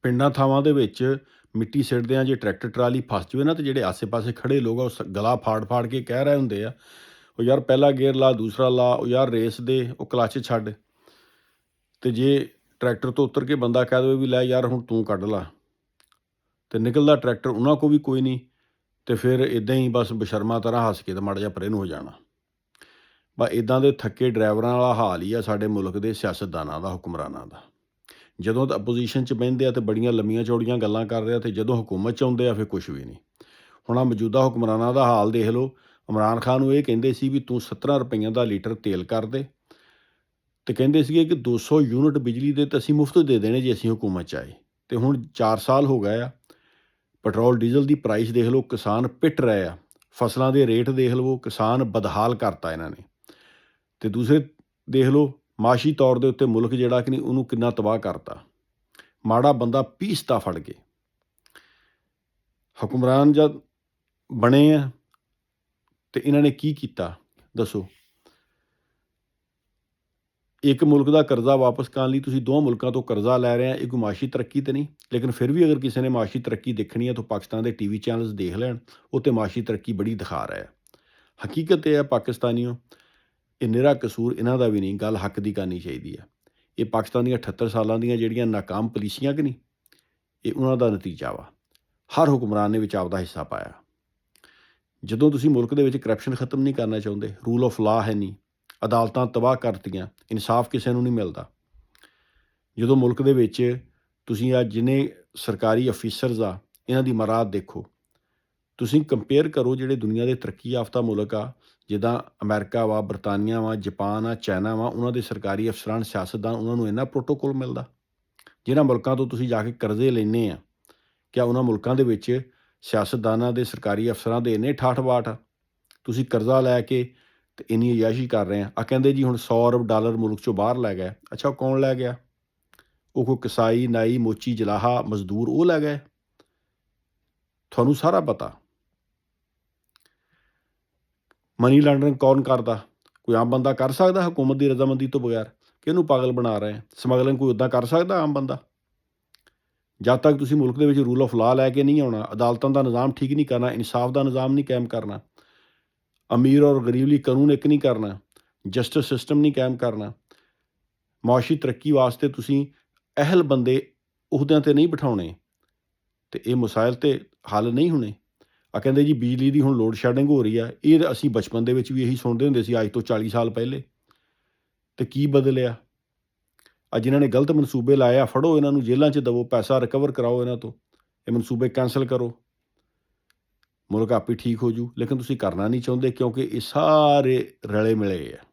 ਪਿੰਡਾਂ ਥਾਵਾਂ ਦੇ ਵਿੱਚ ਮਿੱਟੀ ਸਿੱਟਦਿਆਂ ਜੇ ਟਰੈਕਟਰ ਟਰਾਲੀ ਫਸ ਜਾਵੇ ਨਾ, ਤੇ ਜਿਹੜੇ ਆਸੇ-ਪਾਸੇ ਖੜੇ ਲੋਕ ਆ ਉਹ ਗਲਾ ਫਾੜ-ਫਾੜ ਕੇ ਕਹਿ ਰਹੇ ਹੁੰਦੇ ਆ, "ਉਹ ਯਾਰ ਪਹਿਲਾ ਗੇਅਰ ਲਾ, ਦੂਸਰਾ ਲਾ, ਉਹ ਯਾਰ ਰੇਸ ਦੇ, ਉਹ ਕਲੱਚ ਛੱਡ।" ਤੇ ਜੇ ਟਰੈਕਟਰ ਤੋਂ ਉਤਰ ਕੇ ਬੰਦਾ ਕਹਿ ਦੇਵੇ ਵੀ ਲੈ ਯਾਰ ਹੁਣ ਤੂੰ ਕੱਢ ਲਾ, ਤੇ ਨਿਕਲਦਾ ਟਰੈਕਟਰ ਉਹਨਾਂ ਕੋਲ ਵੀ ਕੋਈ ਨਹੀਂ, ਤੇ ਫਿਰ ਇੱਦਾਂ ਹੀ ਬਸ ਬੇਸ਼ਰਮਾ ਤਰ੍ਹਾਂ ਹੱਸ ਕੇ ਤੇ ਮਾੜਾ ਜਿਹਾ ਪਰੇ ਨੂੰ ਹੋ ਜਾਣਾ। ਬਸ ਇੱਦਾਂ ਦੇ ਥੱਕੇ ਡਰਾਈਵਰਾਂ ਵਾਲਾ ਹਾਲ ਹੀ ਆ ਸਾਡੇ ਮੁਲਕ ਦੇ ਸਿਆਸਤਦਾਨਾਂ ਦਾ, ਹੁਕਮਰਾਨਾਂ ਦਾ। ਜਦੋਂ ਤਾਂ ਅਪੋਜੀਸ਼ਨ 'ਚ ਬਹਿੰਦੇ ਆ ਤੇ ਬੜੀਆਂ ਲੰਮੀਆਂ ਚੌੜੀਆਂ ਗੱਲਾਂ ਕਰਦੇ ਆ, ਤੇ ਜਦੋਂ ਹੁਕੂਮਤ 'ਚ ਆਉਂਦੇ ਆ ਫਿਰ ਕੁਛ ਵੀ ਨਹੀਂ। ਹੁਣ ਆਹ ਮੌਜੂਦਾ ਹੁਕਮਰਾਨਾਂ ਦਾ ਹਾਲ ਦੇਖ ਲਓ। ਇਮਰਾਨ ਖਾਨ ਨੂੰ ਇਹ ਕਹਿੰਦੇ ਸੀ ਵੀ ਤੂੰ 17 ਰੁਪਈਆਂ ਦਾ ਲੀਟਰ ਤੇਲ ਕਰ ਦੇ, ਤੇ ਕਹਿੰਦੇ ਸੀਗੇ ਕਿ 200 ਯੂਨਿਟ ਬਿਜਲੀ ਦੇ ਤਾਂ ਅਸੀਂ ਮੁਫਤ ਦੇ ਦੇਣੇ ਜੇ ਅਸੀਂ ਹੁਕੂਮਤ 'ਚ ਆਏ। ਤੇ ਹੁਣ 4 ਸਾਲ ਹੋ ਗਏ ਆ, ਪੈਟਰੋਲ ਡੀਜ਼ਲ ਦੀ ਪ੍ਰਾਈਸ ਦੇਖ ਲਓ, ਕਿਸਾਨ ਪਿੱਟ ਰਹੇ ਆ, ਫਸਲਾਂ ਦੇ ਰੇਟ ਦੇਖ ਲਵੋ, ਕਿਸਾਨ ਬਦਹਾਲ ਕਰਤਾ ਇਹਨਾਂ ਨੇ। ਤੇ ਦੂਸਰੇ ਦੇਖ ਲਓ, ਮਾਸ਼ੀ ਤੌਰ ਦੇ ਉੱਤੇ ਮੁਲਕ ਜਿਹੜਾ ਕਿ ਨਹੀਂ ਉਹਨੂੰ ਕਿੰਨਾ ਤਬਾਹ ਕਰਤਾ। ਮਾੜਾ ਬੰਦਾ ਪੀਸਤਾ ਫੜ ਕੇ। ਹੁਕਮਰਾਨ ਜਦ ਬਣੇ ਆ ਤੇ ਇਹਨਾਂ ਨੇ ਕੀ ਕੀਤਾ ਦੱਸੋ? ਇੱਕ ਮੁਲਕ ਦਾ ਕਰਜ਼ਾ ਵਾਪਸ ਕਰਨ ਲਈ ਤੁਸੀਂ ਦੋ ਮੁਲਕਾਂ ਤੋਂ ਕਰਜ਼ਾ ਲੈ ਰਹੇ ਆ, ਇਹ ਕੋਈ ਮਾਸ਼ੀ ਤਰੱਕੀ ਤੇ ਨਹੀਂ। ਲੇਕਿਨ ਫਿਰ ਵੀ ਅਗਰ ਕਿਸੇ ਨੇ ਮਾਸ਼ੀ ਤਰੱਕੀ ਦੇਖਣੀ ਹੈ ਤਾਂ ਪਾਕਿਸਤਾਨ ਦੇ ਟੀਵੀ ਚੈਨਲਸ ਦੇਖ ਲੈਣ, ਉਹ 'ਤੇ ਮਾਸ਼ੀ ਤਰੱਕੀ ਬੜੀ ਦਿਖਾ ਰਿਹਾ ਹੈ। ਹਕੀਕਤ ਇਹ ਹੈ ਪਾਕਿਸਤਾਨੀਓ, ਇਹ ਨਿਰਾ ਕਸੂਰ ਇਹਨਾਂ ਦਾ ਵੀ ਨਹੀਂ, ਗੱਲ ਹੱਕ ਦੀ ਕਰਨੀ ਚਾਹੀਦੀ ਹੈ। ਇਹ ਪਾਕਿਸਤਾਨ ਦੀਆਂ 78 ਸਾਲਾਂ ਦੀਆਂ ਜਿਹੜੀਆਂ ਨਾਕਾਮ ਪਾਲਿਸੀਆਂ ਕਿ ਨਹੀਂ, ਇਹ ਉਹਨਾਂ ਦਾ ਨਤੀਜਾ ਵਾ। ਹਰ ਹੁਕਮਰਾਨ ਨੇ ਵਿੱਚ ਆਪਦਾ ਹਿੱਸਾ ਪਾਇਆ। ਜਦੋਂ ਤੁਸੀਂ ਮੁਲਕ ਦੇ ਵਿੱਚ ਕਰਪਸ਼ਨ ਖਤਮ ਨਹੀਂ ਕਰਨਾ ਚਾਹੁੰਦੇ, ਰੂਲ ਆਫ ਲਾ ਹੈ ਨਹੀਂ, ਅਦਾਲਤਾਂ ਤਬਾਹ ਕਰਤੀਆਂ, ਇਨਸਾਫ ਕਿਸੇ ਨੂੰ ਨਹੀਂ ਮਿਲਦਾ। ਜਦੋਂ ਮੁਲਕ ਦੇ ਵਿੱਚ ਤੁਸੀਂ ਅੱਜ ਜਿੰਨੇ ਸਰਕਾਰੀ ਅਫੀਸਰਸ ਆ, ਇਹਨਾਂ ਦੀ ਮਰਾਦ ਦੇਖੋ। ਤੁਸੀਂ ਕੰਪੇਅਰ ਕਰੋ ਜਿਹੜੇ ਦੁਨੀਆ ਦੇ ਤਰੱਕੀ ਯਾਫਤਾ ਮੁਲਕ ਆ, ਜਿੱਦਾਂ ਅਮਰੀਕਾ ਵਾ, ਬਰਤਾਨੀਆ ਵਾ, ਜਾਪਾਨ ਆ, ਚਾਈਨਾ ਵਾ, ਉਹਨਾਂ ਦੇ ਸਰਕਾਰੀ ਅਫਸਰਾਨ, ਸਿਆਸਤਦਾਨ, ਉਹਨਾਂ ਨੂੰ ਇੰਨਾ ਪ੍ਰੋਟੋਕੋਲ ਮਿਲਦਾ। ਜਿਨ੍ਹਾਂ ਮੁਲਕਾਂ ਤੋਂ ਤੁਸੀਂ ਜਾ ਕੇ ਕਰਜ਼ੇ ਲੈਂਦੇ ਆ, ਕਿਆ ਉਹਨਾਂ ਮੁਲਕਾਂ ਦੇ ਵਿੱਚ ਸਿਆਸਤਦਾਨਾਂ ਦੇ, ਸਰਕਾਰੀ ਅਫਸਰਾਂ ਦੇ ਇੰਨੇ ਠਾਠ-ਬਾਠ ਆ? ਤੁਸੀਂ ਕਰਜ਼ਾ ਲੈ ਕੇ ਤੇ ਇੰਨੀ ਅਯਾਸ਼ੀ ਕਰ ਰਹੇ ਆ। ਕਹਿੰਦੇ ਜੀ ਹੁਣ 100 ਅਰਬ ਡਾਲਰ ਮੁਲਕ 'ਚੋਂ ਬਾਹਰ ਲੈ ਗਏ। ਅੱਛਾ, ਉਹ ਕੌਣ ਲੈ ਗਿਆ? ਉਹ ਕੋਈ ਕਸਾਈ, ਨਾਈ, ਮੋਚੀ, ਜਲਾਹਾ, ਮਜ਼ਦੂਰ ਉਹ ਲੈ ਗਏ? ਤੁਹਾਨੂੰ ਸਾਰਾ ਪਤਾ। ਮਨੀ ਲਾਂਡਰਿੰਗ ਕੌਣ ਕਰਦਾ? ਕੋਈ ਆਮ ਬੰਦਾ ਕਰ ਸਕਦਾ ਹੁਕੂਮਤ ਦੀ ਰਜ਼ਾਮੰਦੀ ਤੋਂ ਬਗੈਰ? ਕਿਹਨੂੰ ਪਾਗਲ ਬਣਾ ਰਹੇ? ਸਮਗਲਿੰਗ ਕੋਈ ਉੱਦਾਂ ਕਰ ਸਕਦਾ ਆਮ ਬੰਦਾ? ਜਦ ਤੱਕ ਤੁਸੀਂ ਮੁਲਕ ਦੇ ਵਿੱਚ ਰੂਲ ਆਫ ਲਾ ਲੈ ਕੇ ਨਹੀਂ ਆਉਣਾ, ਅਦਾਲਤਾਂ ਦਾ ਨਿਜ਼ਾਮ ਠੀਕ ਨਹੀਂ ਕਰਨਾ, ਇਨਸਾਫ ਦਾ ਨਿਜ਼ਾਮ ਨਹੀਂ ਕਾਇਮ ਕਰਨਾ, ਅਮੀਰ ਔਰ ਗਰੀਬ ਲਈ ਕਾਨੂੰਨ ਇੱਕ ਨਹੀਂ ਕਰਨਾ, ਜਸਟਿਸ ਸਿਸਟਮ ਨਹੀਂ ਕਾਇਮ ਕਰਨਾ, ਮੁਆਸ਼ੀ ਤਰੱਕੀ ਵਾਸਤੇ ਤੁਸੀਂ ਅਹਿਲ ਬੰਦੇ ਅਹੁਦਿਆਂ 'ਤੇ ਨਹੀਂ ਬਿਠਾਉਣੇ, ਤੇ ਇਹ ਮਸਾਇਲ 'ਤੇ ਹੱਲ ਨਹੀਂ ਹੋਣੇ। ਕਹਿੰਦੇ ਜੀ ਬਿਜਲੀ ਦੀ ਹੁਣ ਲੋਡ ਸ਼ੈਡਿੰਗ ਹੋ ਰਹੀ ਆ। ਇਹ ਅਸੀਂ ਬਚਪਨ ਦੇ ਵਿੱਚ ਵੀ ਇਹੀ ਸੁਣਦੇ ਹੁੰਦੇ ਸੀ ਅੱਜ ਤੋਂ 40 ਸਾਲ ਪਹਿਲੇ। ਤੇ ਕੀ ਬਦਲਿਆ? ਜਿਨ੍ਹਾਂ ਨੇ ਗਲਤ ਮਨਸੂਬੇ ਲਾਏ ਆ, ਫੜੋ ਇਹਨਾਂ ਨੂੰ, ਜੇਲ੍ਹਾਂ 'ਚ ਦਵੋ, ਪੈਸਾ ਰਿਕਵਰ ਕਰਾਓ ਇਹਨਾਂ ਤੋਂ, ਇਹ ਮਨਸੂਬੇ ਕੈਂਸਲ ਕਰੋ, ਮੁਲਕ ਆਪੇ ਠੀਕ ਹੋ ਜੂ। ਲੇਕਿਨ ਤੁਸੀਂ ਕਰਨਾ ਨਹੀਂ ਚਾਹੁੰਦੇ ਕਿਉਂਕਿ ਇਹ ਸਾਰੇ ਰਲੇ ਮਿਲੇ ਆ।